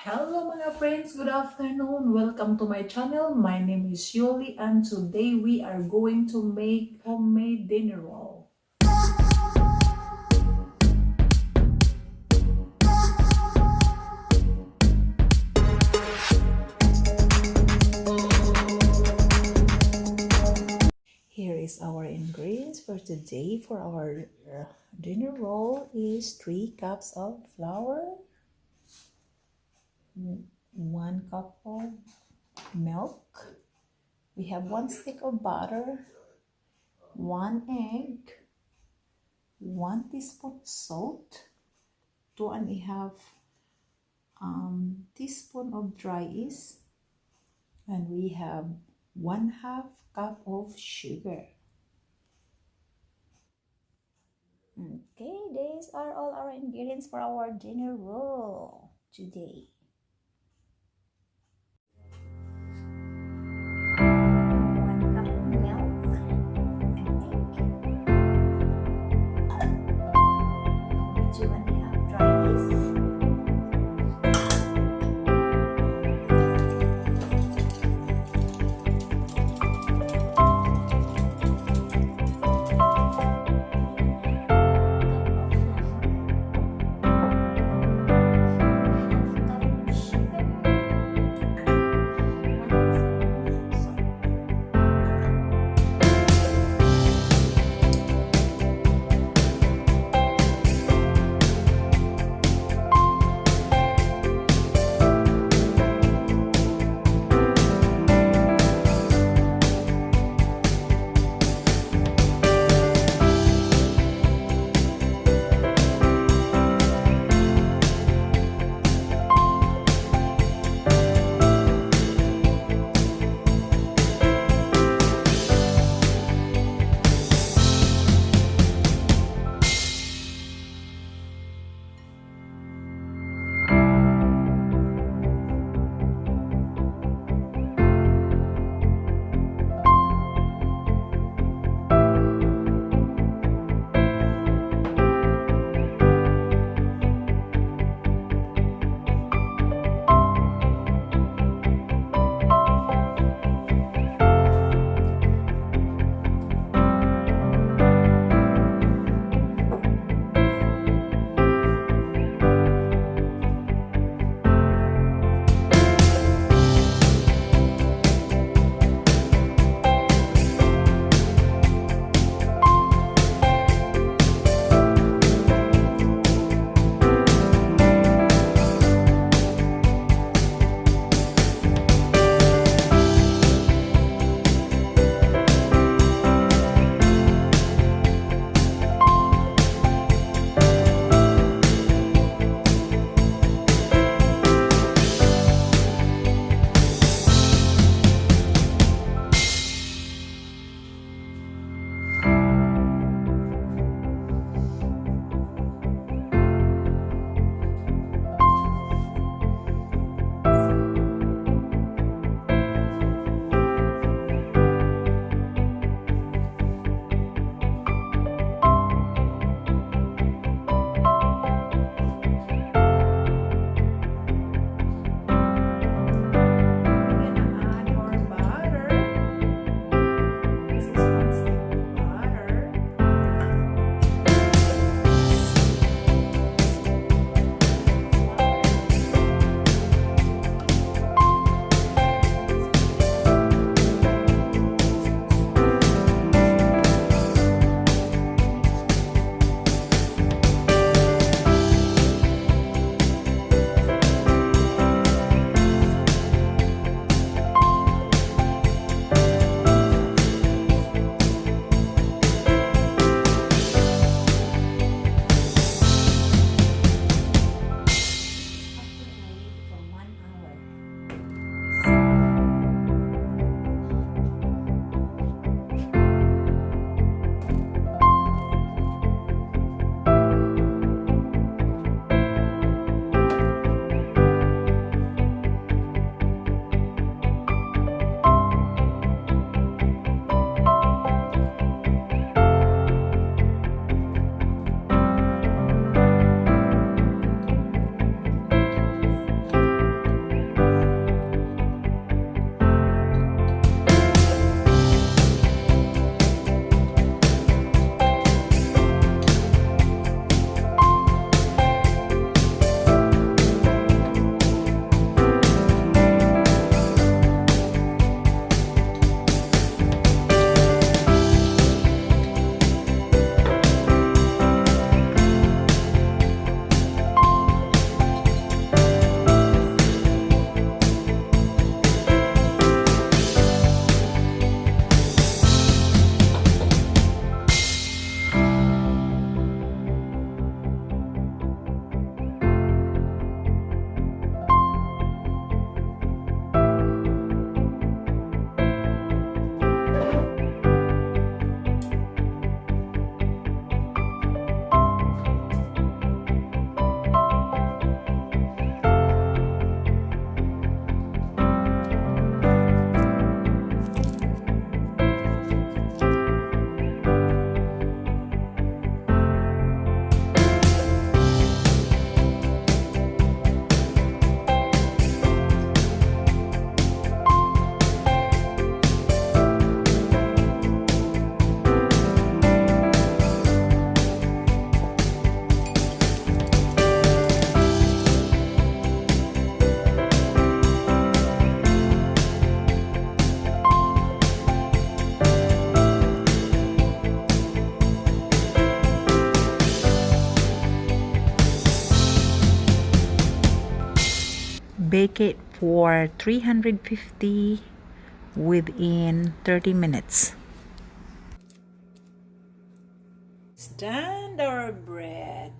Hello mga friends, good afternoon. Welcome to my channel. My name is Yoli and today we are going to make homemade dinner roll. Here is our ingredients for today. For our dinner roll is 3 cups of flour, 1 cup of milk, we have 1 stick of butter, 1 egg, 1 teaspoon salt, 2.5 teaspoon of dry yeast, and we have 1/2 cup of sugar. Okay, these are all our ingredients for our dinner roll today. bake it for 350 within 30 minutes. Stand our bread.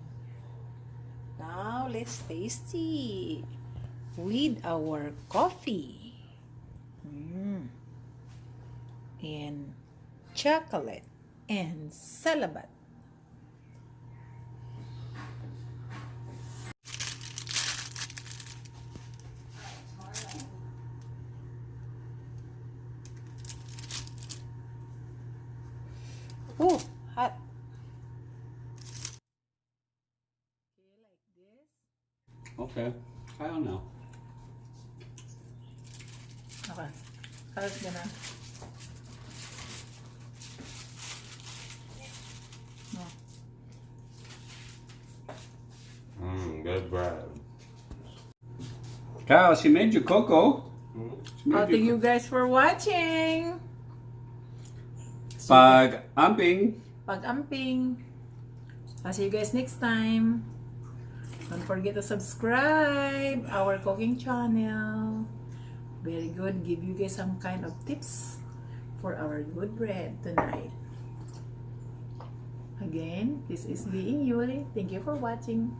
Now let's taste it with our coffee. And chocolate and salabat. Oh, hot. Okay, try on now. Okay. How's gonna? Good bread. Kyle, she made you cocoa. Thank you guys for watching. Pag-amping. Pag-amping. I'll see you guys next time. Don't forget to subscribe our cooking channel. Very good. Give you guys some kind of tips for our good bread tonight. Again, this is being Yuli. Thank you for watching.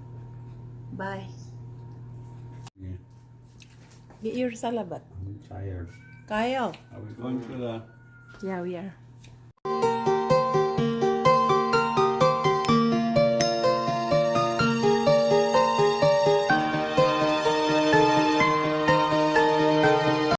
Bye. Yeah. Get your salabat. I'm tired. Kyle. Are we going to the... Yeah, we are.